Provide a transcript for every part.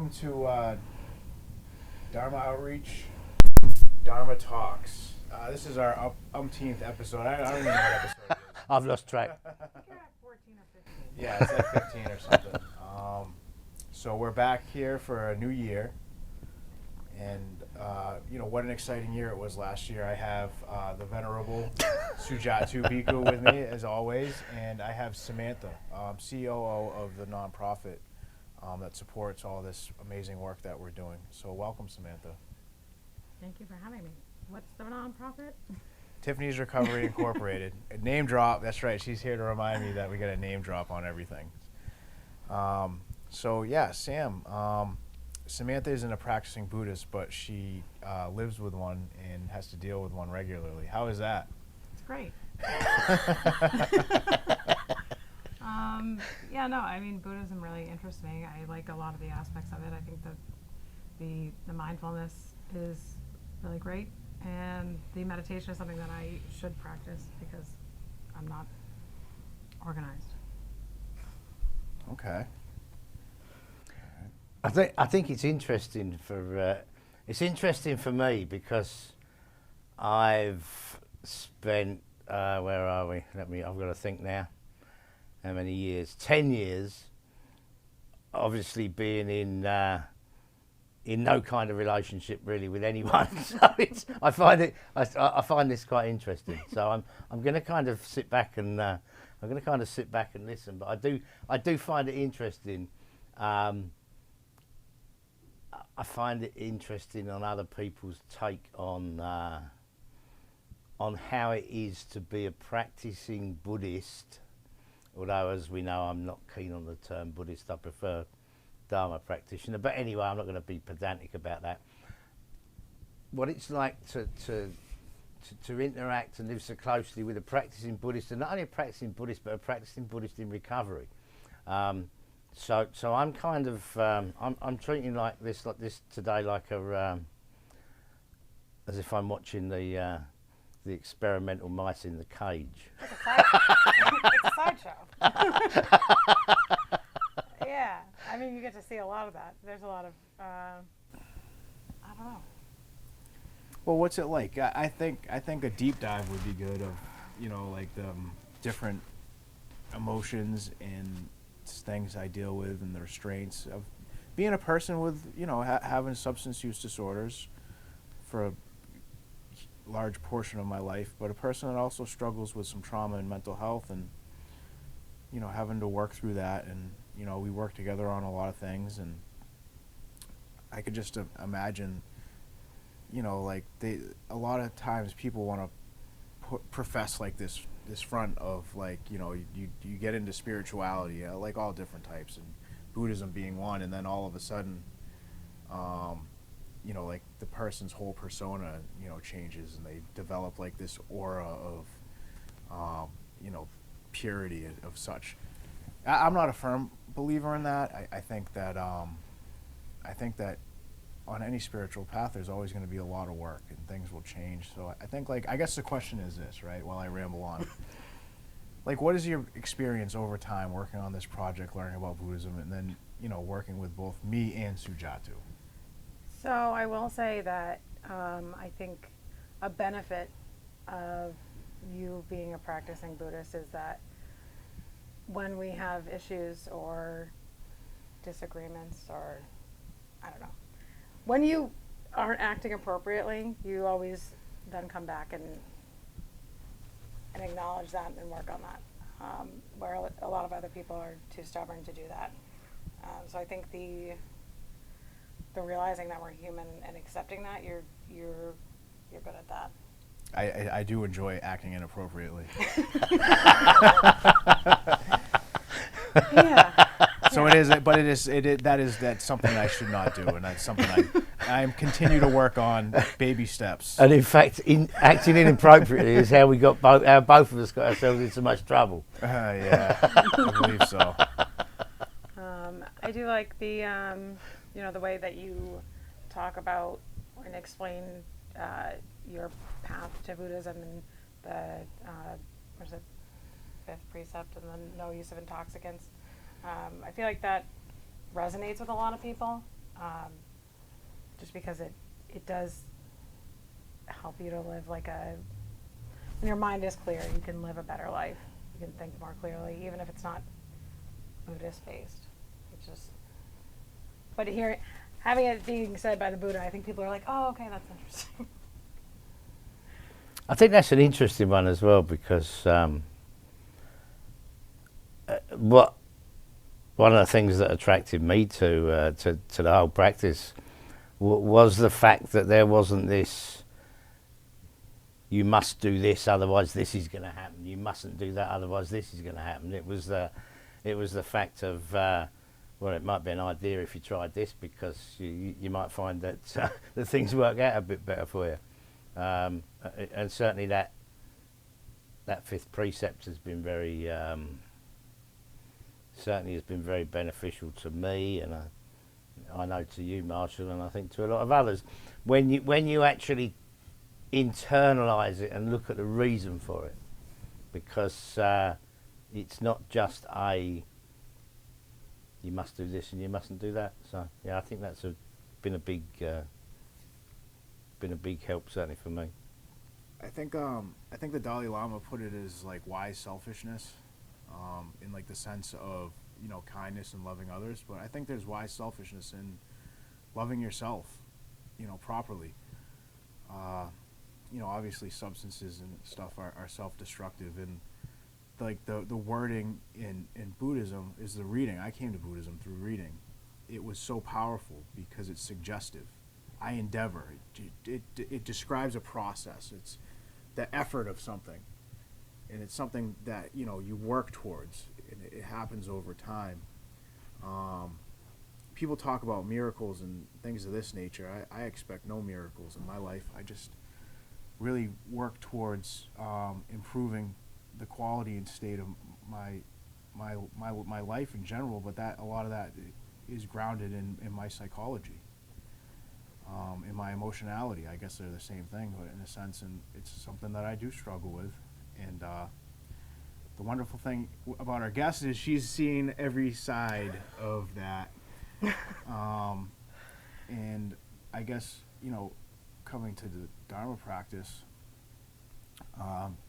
welcome to Dharma Outreach, Dharma Talks. This is our umpteenth episode. I don't even know what episode it is. I've lost track. I think you're at 14 or 15. Yeah, it's like 15 or something. So we're back here for a new year. And, what an exciting year it was last year. I have the venerable Shoutouts Bhikkhu with me, as always. And I have Samantha, COO of the nonprofit that supports all this amazing work that we're doing. So welcome, Samantha. Thank you for having me. What's the nonprofit? Tiffany's Recovery Incorporated. A name drop. That's right. She's here to remind me that we got a name drop on everything. Sam. Samantha isn't a practicing Buddhist, but she lives with one and has to deal with one regularly. How is that? It's great. Buddhism really interests me. I like a lot of the aspects of it. I think that the mindfulness is really great, and the meditation is something that I should practice because I'm not organized. Okay. I think it's interesting for me because I've spent where are we? I've got to think now. How many years? 10 years. Obviously, being in no kind of relationship really with anyone. So I find this quite interesting. So I'm going to kind of sit back and listen. But I do find it interesting. I find it interesting on other people's take on how it is to be a practicing Buddhist. Although, as we know, I'm not keen on the term Buddhist. I prefer Dharma practitioner. But anyway, I'm not going to be pedantic about that. What it's like to interact and live so closely with a practicing Buddhist, and not only a practicing Buddhist, but a practicing Buddhist in recovery. So I'm kind of I'm treating this today like as if I'm watching the experimental mice in the cage. It's a sideshow. Yeah, you get to see a lot of that. There's a lot of I don't know. Well, what's it like? I think a deep dive would be good of, the different emotions and things I deal with and the restraints of being a person with, having substance use disorders for a large portion of my life, but a person that also struggles with some trauma and mental health and, having to work through that. And, we work together on a lot of things, and I could just imagine, a lot of times people want to profess like this front of you get into spirituality, like all different types, and Buddhism being one, and then all of a sudden, the person's whole persona, changes, and they develop like this aura of, purity of such. I'm not a firm believer in that. I think that on any spiritual path, there's always going to be a lot of work, and things will change. So I think, I guess the question is this, right, while I ramble on. What is your experience over time working on this project, learning about Buddhism, and then, working with both me and Sujatu? So I will say that I think a benefit of you being a practicing Buddhist is that when we have issues or disagreements or, I don't know, when you aren't acting appropriately, you always then come back and acknowledge that and work on that, where a lot of other people are too stubborn to do that. So I think the realizing that we're human and accepting that, you're good at that. I do enjoy acting inappropriately. Yeah. So that's something I should not do, and that's something I continue to work on, baby steps. And in fact, acting inappropriately is how both of us got ourselves into so much trouble. Yeah, I believe so. I do like the the way that you talk about and explain your path to Buddhism and the fifth precept and the no use of intoxicants. I feel like that resonates with a lot of people. just because it does help you to live like when your mind is clear, you can live a better life. You can think more clearly, even if it's not Buddhist based. It's just, but having it being said by the Buddha, I think people are like, oh, okay, that's interesting. I think that's an interesting one as well, because one of the things that attracted me to the whole practice was the fact that there wasn't this, you must do this, otherwise this is going to happen. You mustn't do that, otherwise this is going to happen. It was the fact of, well, it might be an idea if you tried this, because you might find that that things work out a bit better for you. And certainly that fifth precept has been very beneficial to me, and I know to you, Marshall, and I think to a lot of others. When you actually internalize it and look at the reason for it, because it's not just you must do this and you mustn't do that. So yeah, I think that's been a big help, certainly for me. I think the Dalai Lama put it as like wise selfishness, in like the sense of, you know, kindness and loving others. But I think there's wise selfishness in loving yourself, you know, properly. You know, obviously substances and stuff are self-destructive, and like the wording in Buddhism is the reading. I came to Buddhism through reading. It was so powerful because it's suggestive. I endeavor. It describes a process. It's the effort of something, and it's something that, you know, you work towards, and it happens over time. People talk about miracles and things of this nature. I expect no miracles in my life. I just really work towards improving the quality and state of my life in general. But that a lot of that is grounded in my psychology. In my emotionality. I guess they're the same thing, but in a sense, and it's something that I do struggle with. And the wonderful thing about our guest is she's seen every side of that. And I guess, you know, coming to the Dharma practice,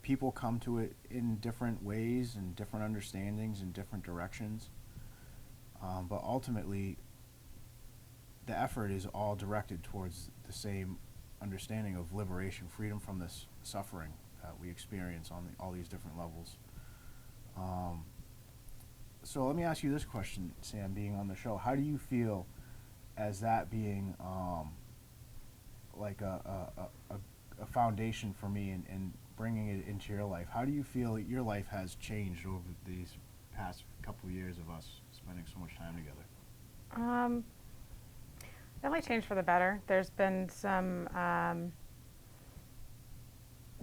people come to it in different ways and different understandings and different directions. But ultimately, the effort is all directed towards the same understanding of liberation, freedom from this suffering that we experience on all these different levels. So let me ask you this question, Sam, being on the show. How do you feel as that being like a foundation for me and bringing it into your life? How do you feel your life has changed over these past couple of years of us spending so much time together? Definitely changed for the better. There's been some,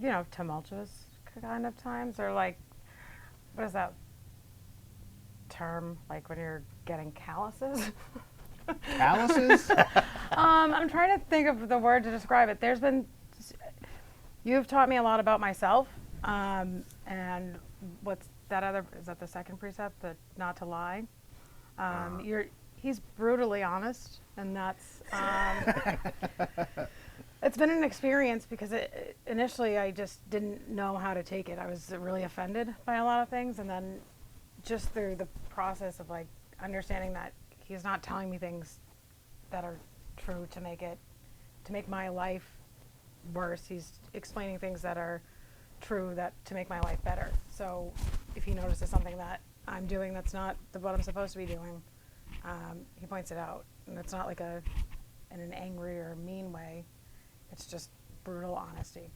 you know, tumultuous kind of times, or like, what is that term? Like when you're getting calluses? Calluses? I'm trying to think of the word to describe it. You've taught me a lot about myself, and what's that other, is that the second precept, the not to lie? He's brutally honest, and that's it's been an experience, because initially I just didn't know how to take it. I was really offended by a lot of things, and then just through the process of like understanding that he's not telling me things that are true to make my life worse. He's explaining things that are true to make my life better. So if he notices something that I'm doing that's not what I'm supposed to be doing, he points it out, and it's not like in an angry or mean way. It's just brutal honesty.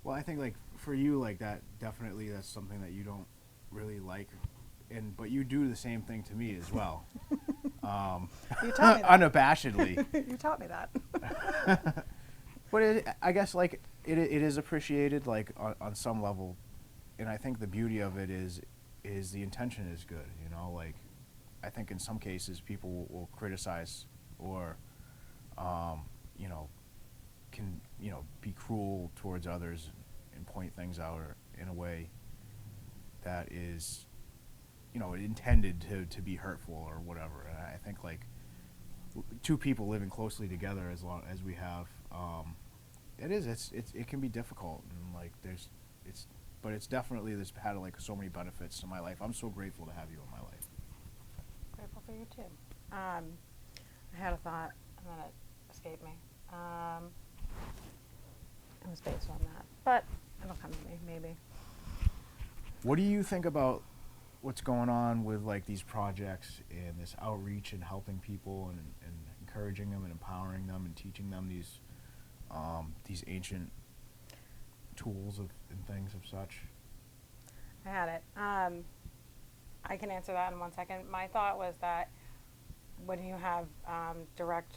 Well, I think like for you, like that definitely that's something that you don't really like, but you do the same thing to me as well. You taught me that. Unabashedly. You taught me that. But I guess like it is appreciated like on some level, and I think the beauty of it is the intention is good. You know, like I think in some cases people will criticize or, you know, can, you know, be cruel towards others and point things out or in a way that is, you know, intended to be hurtful or whatever. And I think like two people living closely together as long as we have. It can be difficult, and like but it's definitely this had like so many benefits to my life. I'm so grateful to have you in my life. Grateful for you too. I had a thought, and then it escaped me. It was based on that, but it'll come to me maybe. What do you think about what's going on with like these projects and this outreach and helping people and encouraging them and empowering them and teaching them these ancient tools and things of such? I had it. I can answer that in 1 second. My thought was that when you have direct,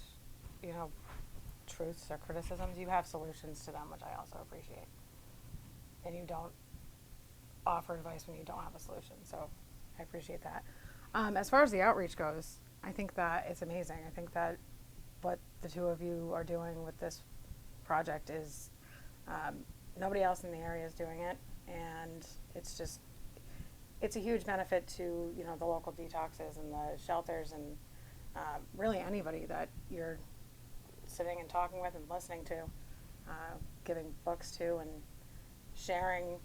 truths or criticisms, you have solutions to them, which I also appreciate. And you don't offer advice when you don't have a solution. So I appreciate that. As far as the outreach goes, I think that it's amazing. I think that what the two of you are doing with this project is nobody else in the area is doing it, and it's a huge benefit to the local detoxes and the shelters and really anybody that you're sitting and talking with and listening to, giving books to and sharing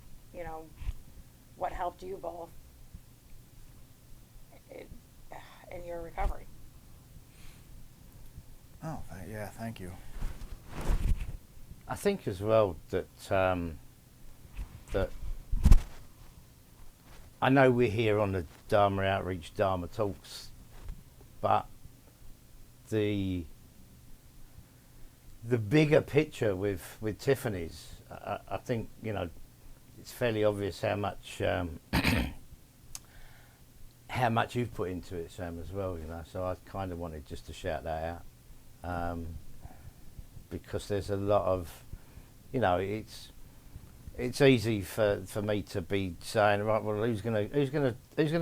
what helped you both in your recovery. Oh, yeah, thank you. I think as well that that I know we're here on the Dharma Outreach, Dharma Talks, but the bigger picture with Tiffany's, I think it's fairly obvious how much how much you've put into it, Sam, as well. So I kind of wanted just to shout that out. Because there's a lot of, it's easy for me to be saying, right, well, who's gonna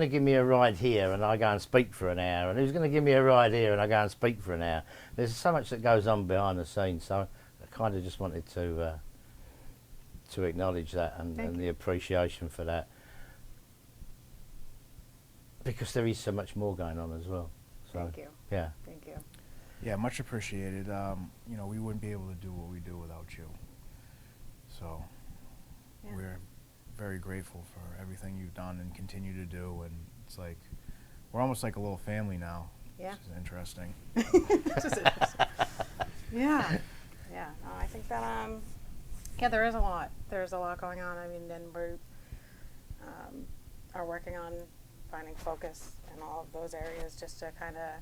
give me a ride here, and I go and speak for an hour, and who's gonna give me a ride here, and I go and speak for an hour. There's so much that goes on behind the scenes, so I kind of just wanted to acknowledge that and the appreciation for that, because there is so much more going on as well. So, Thank you. Yeah. Thank you. Yeah, much appreciated. We wouldn't be able to do what we do without you. So we're very grateful for everything you've done and continue to do. And it's like we're almost like a little family now. Yeah. Which is interesting. Yeah. Yeah. No, I think that there is a lot. There's a lot going on. I mean, and we are working on finding focus in all of those areas, just to kind of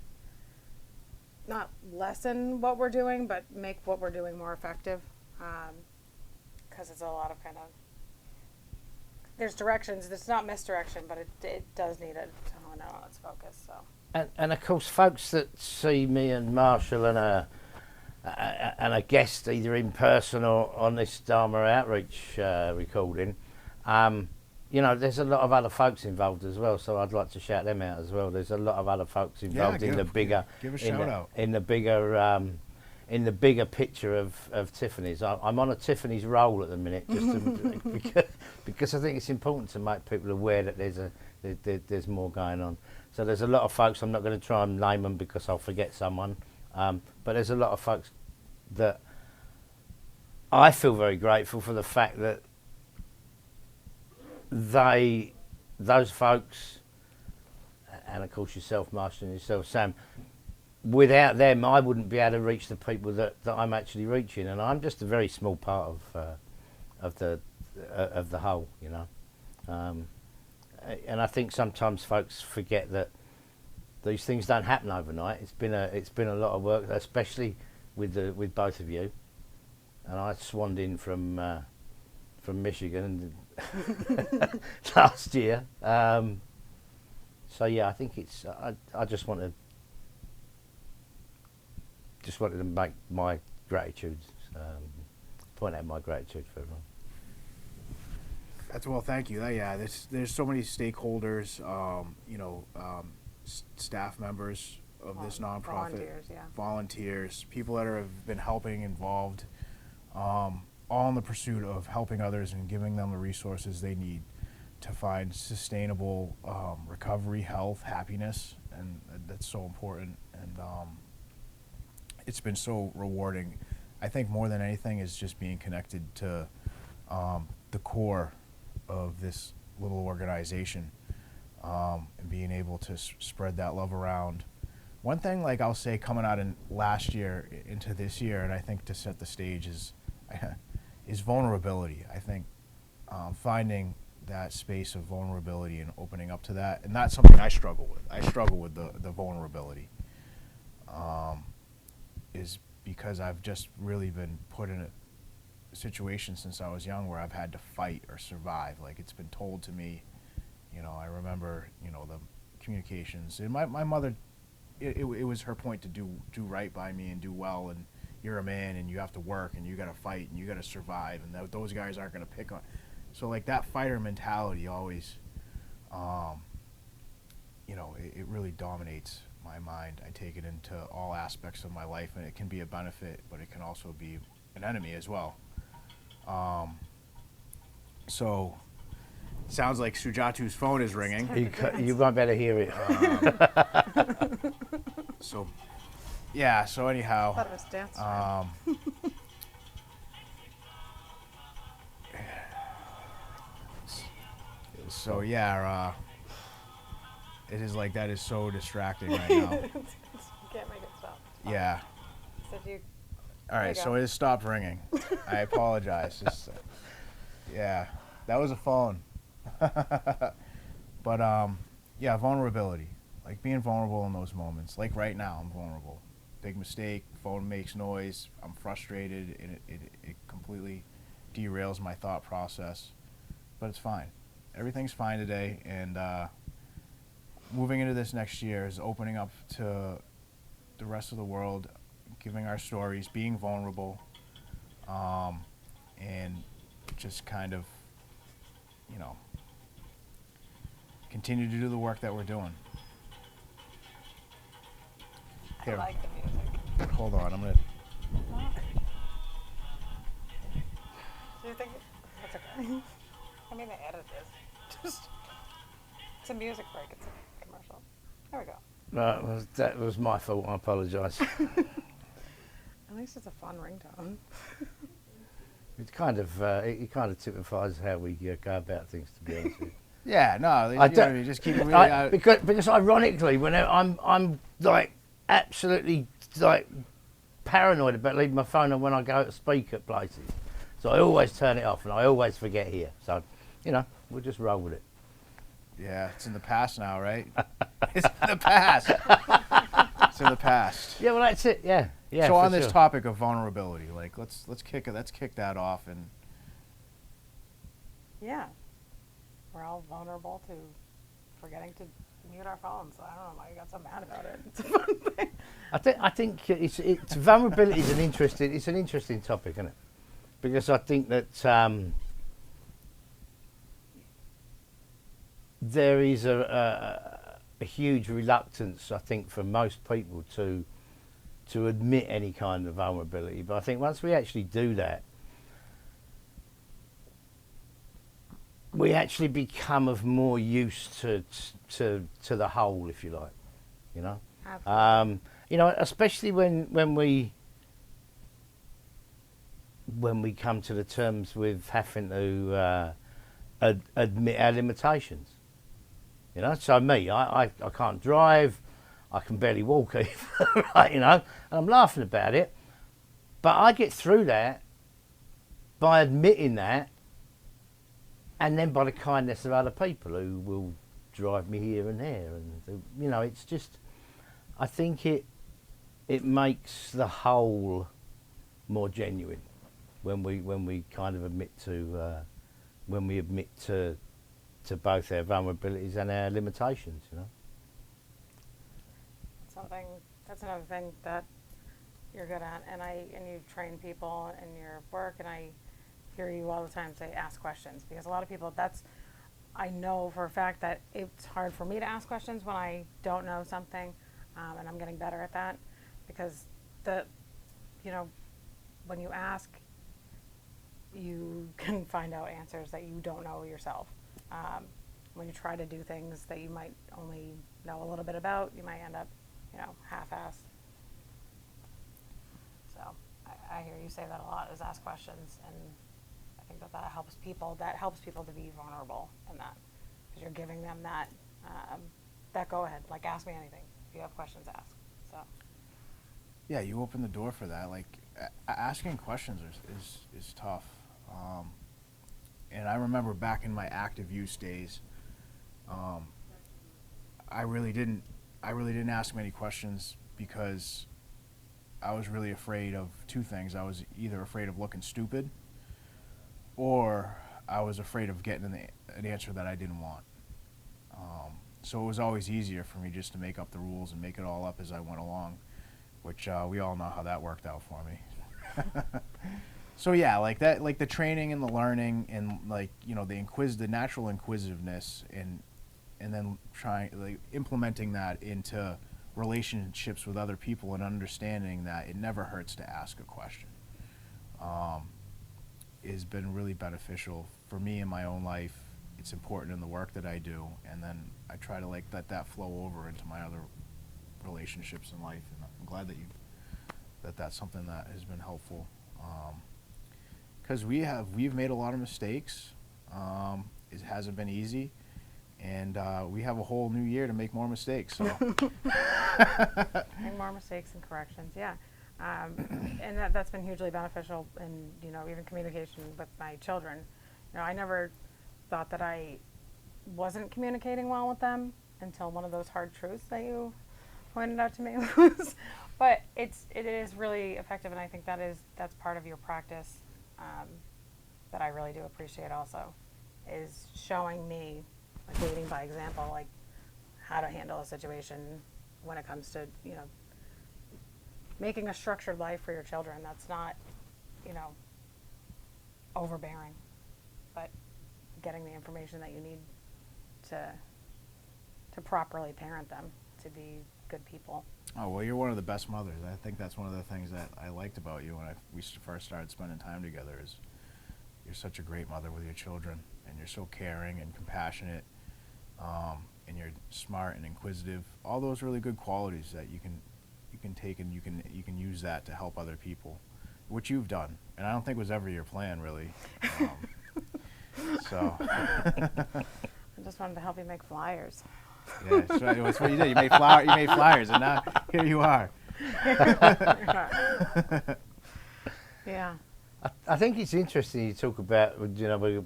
not lessen what we're doing, but make what we're doing more effective. Because it's a lot of there's directions. It's not misdirection, but it does need to hone in on its focus. So. And of course, folks that see me and Marshall and a guest either in person or on this Dharma Outreach recording, there's a lot of other folks involved as well. So I'd like to shout them out as well. There's a lot of other folks involved in the bigger, give a shout out in the bigger picture of Tiffany's. I'm on a Tiffany's roll at the minute, just because I think it's important to make people aware that there's more going on. So there's a lot of folks. I'm not going to try and name them because I'll forget someone. But there's a lot of folks that I feel very grateful for the fact that those folks, and of course yourself, Marshall, and yourself, Sam, without them, I wouldn't be able to reach the people that I'm actually reaching, and I'm just a very small part of the whole, and I think sometimes folks forget that these things don't happen overnight. It's been a lot of work, especially with both of you, and I swanned in from Michigan last year. So yeah, I think it's. I just wanted to make my gratitude, point out my gratitude for everyone. Well, thank you. Yeah, there's so many stakeholders, staff members of this nonprofit, volunteers, people that have been helping, involved, all in the pursuit of helping others and giving them the resources they need to find sustainable recovery, health, happiness, and that's so important. And it's been so rewarding. I think more than anything is just being connected to the core of this little organization, and being able to spread that love around. One thing, like I'll say, coming out in last year into this year, and I think to set the stage is vulnerability. I think finding that space of vulnerability and opening up to that, and that's something I struggle with. I struggle with the vulnerability, is because I've just really been put in a situation since I was young where I've had to fight or survive. Like, it's been told to me, I remember, the communications. And my mother, it was her point to do right by me and do well, and you're a man and you have to work and you got to fight and you got to survive, and those guys aren't going to pick on. So like that fighter mentality always, it really dominates my mind. I take it into all aspects of my life, and it can be a benefit, but it can also be an enemy as well. So, sounds like Sujatu's phone is ringing. You might better hear it. So, yeah. So anyhow, I thought it was dance. So yeah, it is like that is so distracting right now. You can't make it stop. Yeah. So do you, All right. So it has stopped ringing. I apologize. Yeah, that was a phone. But yeah, vulnerability. Like being vulnerable in those moments. Like right now, I'm vulnerable. Big mistake. Phone makes noise. I'm frustrated, and it completely derails my thought process. But it's fine. Everything's fine today, and moving into this next year is opening up to the rest of the world, giving our stories, being vulnerable, and just kind of, continue to do the work that we're doing. Here, I like the music. hold on, I'm gonna. Do you think that's okay? I mean, they edit this. Just it's a music break. It's a commercial. There we go. No, that was my fault. I apologise. At least it's a fun ringtone. It kind of typifies how we go about things, to be honest with you. Yeah, no, you just keep it really. Because ironically, when I'm like absolutely like paranoid about leaving my phone on when I go to speak at places, so I always turn it off and I always forget here. So, we'll just roll with it. Yeah, it's in the past now, right? It's in the past. It's in the past. Yeah, well, that's it. Yeah. So on this topic of vulnerability, like let's kick that off, and Yeah. We're all vulnerable to forgetting to mute our phones. So I don't know why you got so mad about it. It's a fun thing. I think it's vulnerability is an interesting topic, isn't it? Because I think that there is a huge reluctance, I think, for most people to admit any kind of vulnerability. But I think once we actually do that, we actually become of more use to the whole, if you like, Absolutely. Especially when we come to the terms with having to admit our limitations. So me, I can't drive, I can barely walk either, right, and I'm laughing about it, but I get through that by admitting that, and then by the kindness of other people who will drive me here and there, and it's just, I think it makes the whole more genuine when we kind of admit to both our vulnerabilities and our limitations, That's another thing that you're good at, and you train people in your work, and I hear you all the time say ask questions, because a lot of people, I know for a fact that it's hard for me to ask questions when I don't know something, and I'm getting better at that, because when you ask, you can find out answers that you don't know yourself. When you try to do things that you might only know a little bit about, you might end up, half-assed. you say that a lot, is ask questions, and I think that helps people. That helps people to be vulnerable in that, because you're giving them that that go ahead. Like, ask me anything. If you have questions, ask. So. Yeah, you open the door for that. Like, asking questions is tough. And I remember back in my active use days, I really didn't ask many questions because I was really afraid of two things. I was either afraid of looking stupid, or I was afraid of getting an answer that I didn't want. So it was always easier for me just to make up the rules and make it all up as I went along, which we all know how that worked out for me. So yeah, like that, like the training and the learning and, like, you know, the natural inquisitiveness, and then implementing that into relationships with other people and understanding that it never hurts to ask a question, has been really beneficial for me in my own life. It's important in the work that I do, and then I try to let that flow over into my other relationships in life. And I'm glad that that's something that has been helpful, because we've made a lot of mistakes. It hasn't been easy, and we have a whole new year to make more mistakes. So. Make more mistakes and corrections, yeah. And that's been hugely beneficial in, you know, even communication with my children. You know, I never thought that I wasn't communicating well with them until one of those hard truths that you pointed out to me was. But it is really effective, and I think that's part of your practice that I really do appreciate also, is showing me, like, leading by example, like how to handle a situation when it comes to, you know, making a structured life for your children that's not, you know, overbearing, but getting the information that you need to properly parent them to be good people. Oh, well, you're one of the best mothers. I think that's one of the things that I liked about you when we first started spending time together, is you're such a great mother with your children, and you're so caring and compassionate, and you're smart and inquisitive. All those really good qualities that you can take, and you can use that to help other people, which you've done. And I don't think was ever your plan, really. So. I just wanted to help you make flyers. Yeah, so that's what you did. You made flyers, and now here you are. Yeah. I think it's interesting you talk about, you know, with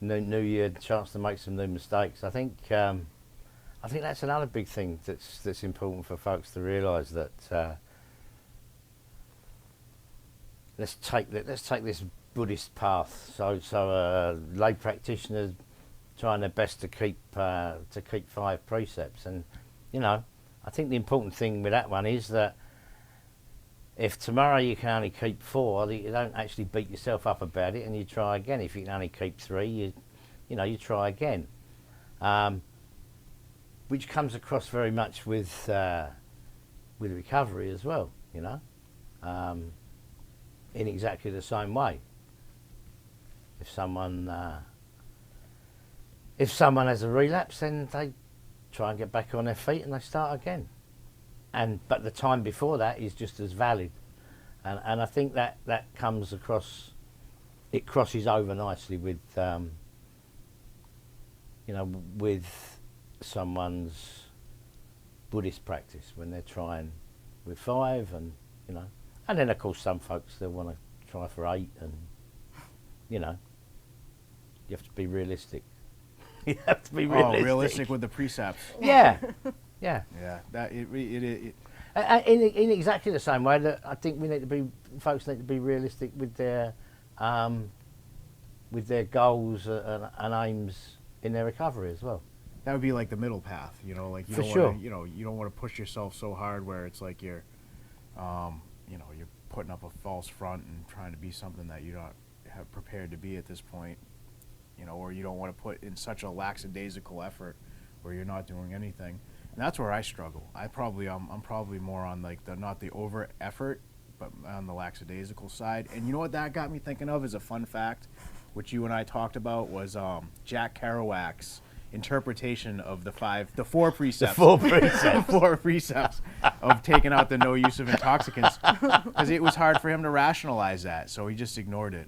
New Year, chance to make some new mistakes. I think that's another big thing that's important for folks to realise, that let's take this Buddhist path. So lay practitioners trying their best to keep 5 precepts, and, you know, I think the important thing with that one is that if tomorrow you can only keep 4, you don't actually beat yourself up about it, and you try again. If you can only keep 3, you try again, which comes across very much with recovery as well, you know, in exactly the same way. If someone has a relapse, then they try and get back on their feet and they start again. But the time before that is just as valid. And I think that comes across, it crosses over nicely with, with someone's Buddhist practice when they're trying with 5, and, you know, and then of course some folks, they'll want to try for 8, and, you know, you have to be realistic. You have to be realistic. Oh, realistic with the precepts. Yeah, yeah. Yeah, that it In exactly the same way that I think folks need to be realistic with their goals and aims in their recovery as well. That would be like the middle path, you know, like you don't want to push yourself so hard where it's like you're putting up a false front and trying to be something that you don't have prepared to be at this point, you know, or you don't want to put in such a lackadaisical effort where you're not doing anything. And that's where I struggle. I'm probably more on like not the over effort, but on the lackadaisical side. And you know what that got me thinking of as a fun fact, which you and I talked about, was Jack Kerouac's interpretation of the 4 precepts. The 4 precepts. The 4 precepts. of taking out the no use of intoxicants because it was hard for him to rationalize that, so he just ignored it.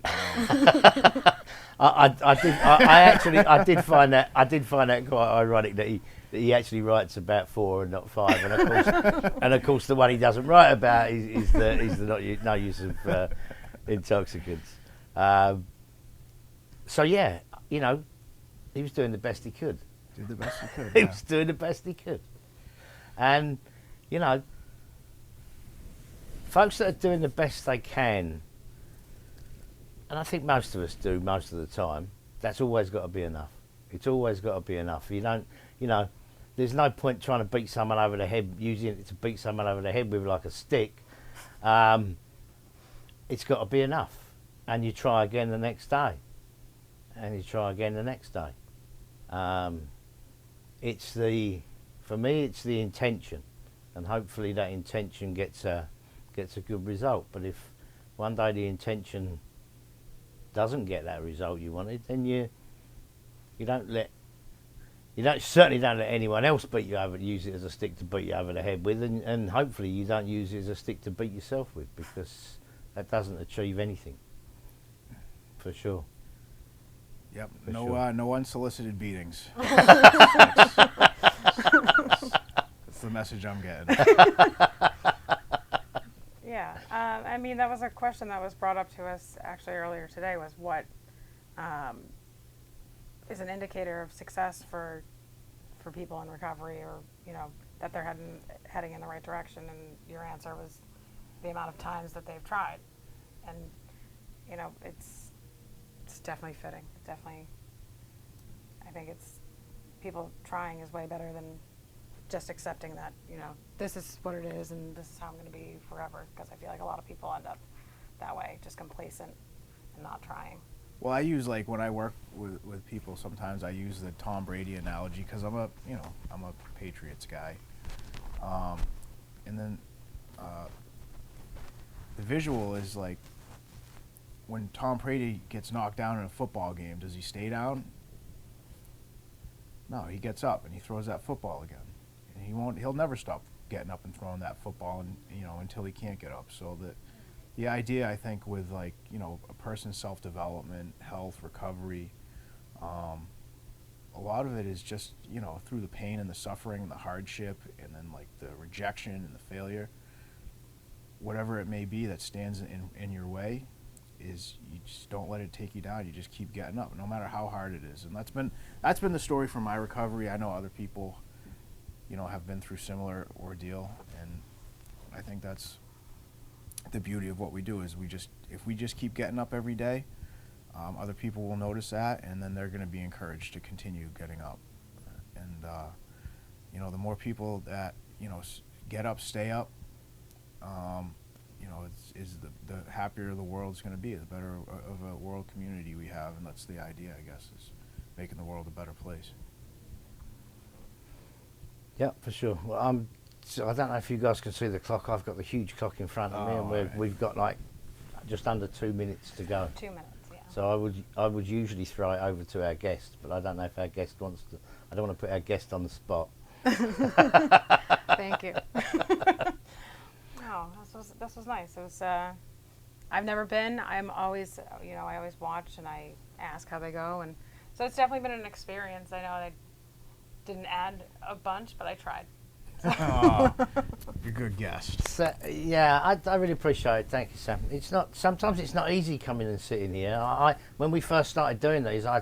I did find that quite ironic that he actually writes about 4 and not 5, and of course the one he doesn't write about is the no use of intoxicants. So yeah, you know, he was doing the best he could. Did the best he could. He was doing the best he could, and you know, folks that are doing the best they can, and I think most of us do most of the time. That's always got to be enough. It's always got to be enough. You don't, you know, there's no point trying to beat someone over the head, using it to beat someone over the head with like a stick. It's got to be enough, and you try again the next day, and you try again the next day. For me, it's the intention, and hopefully that intention gets a good result. But if one day the intention doesn't get that result you wanted, then you certainly don't let anyone else beat you over, use it as a stick to beat you over the head with, and hopefully you don't use it as a stick to beat yourself with, because that doesn't achieve anything, for sure. Yep. For No, sure. no unsolicited beatings. That's the message I'm getting. Yeah, I mean, that was a question that was brought up to us actually earlier today, was what is an indicator of success for people in recovery, or, you know, that they're heading in the right direction, and your answer was the amount of times that they've tried. And, you know, it's definitely fitting. I think it's, people trying is way better than just accepting that, you know, this is what it is and this is how I'm going to be forever, because I feel like a lot of people end up that way, just complacent and not trying. Well, I use, like, when I work with people, sometimes I use the Tom Brady analogy because I'm a Patriots guy. And then the visual is like, when Tom Brady gets knocked down in a football game, does he stay down? No, he gets up and he throws that football again. And he'll never stop getting up and throwing that football, and, you know, until he can't get up. So the idea, I think, with, like, you know, a person's self-development, health, recovery, a lot of it is just, you know, through the pain and the suffering and the hardship, and then, like, the rejection and the failure, whatever it may be that stands in your way, is you just don't let it take you down. You just keep getting up, no matter how hard it is. And that's been the story for my recovery. I know other people, you know, have been through similar ordeal, and I think that's the beauty of what we do, is if we just keep getting up every day, other people will notice that, and then they're going to be encouraged to continue getting up. And you know, the more people that, you know, get up, stay up, you know, the happier the world's going to be, the better of a world community we have, and that's the idea, I guess, is making the world a better place. Yeah, for sure. Well, so I don't know if you guys can see the clock. I've got the huge clock in front of me, and right. we've got like just under 2 minutes to go. 2 minutes, yeah. So I would usually throw it over to our guest, but I don't know if our guest wants to. I don't want to put our guest on the spot. Thank you. Oh, this was nice. It was. I've never been. I'm always, you know, I always watch and I ask how they go, and so it's definitely been an experience. I know I didn't add a bunch, but I tried. Oh, you're a good guest. So, yeah, I really appreciate it. Thank you, Sam. Sometimes it's not easy coming and sitting here. When we first started doing these, I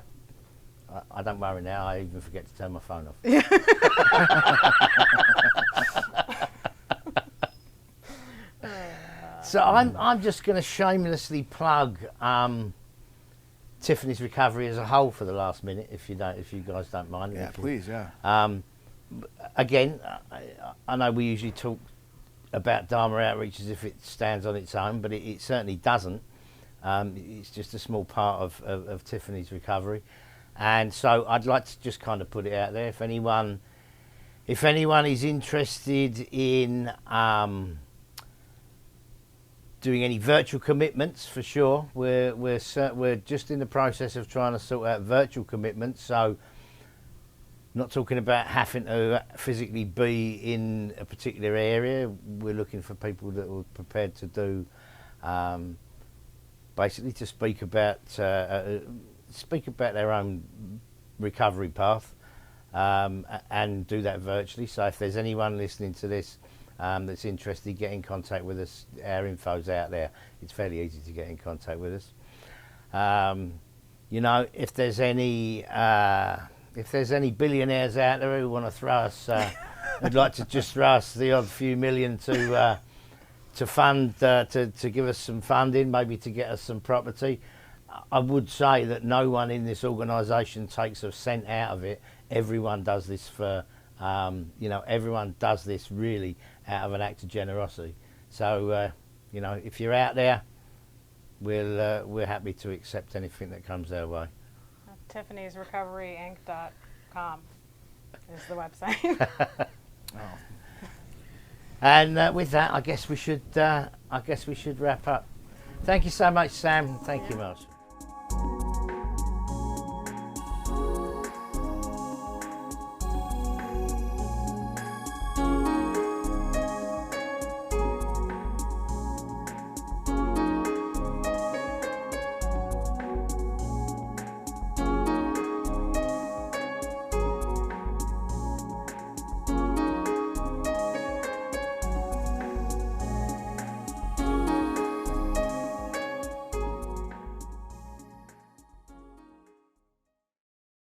don't worry now. I even forget to turn my phone off. So I'm just going to shamelessly plug Tiffany's recovery as a whole for the last minute, if you guys don't mind. Yeah, please, yeah. Again, I know we usually talk about Dharma Outreach as if it stands on its own, but it certainly doesn't. It's just a small part of Tiffany's recovery, and so I'd like to just kind of put it out there. If anyone is interested in doing any virtual commitments, for sure, we're just in the process of trying to sort out virtual commitments. So not talking about having to physically be in a particular area. We're looking for people that are prepared to do, basically to speak about their own recovery path, and do that virtually. So if there's anyone listening to this that's interested, get in contact with us. Our info's out there. It's fairly easy to get in contact with us. You know, if there's any billionaires out there who want to throw us, would like to just throw us the odd few million to fund, to give us some funding, maybe to get us some property. I would say that no one in this organisation takes a cent out of it. Everyone does this for, you know, everyone does this really out of an act of generosity. So, you know, if you're out there, we're happy to accept anything that comes our way. Tiffany'sRecoveryInc.com is the website. Oh. And with that, I guess we should wrap up. Thank you so much, Sam. Thank you, Marsh.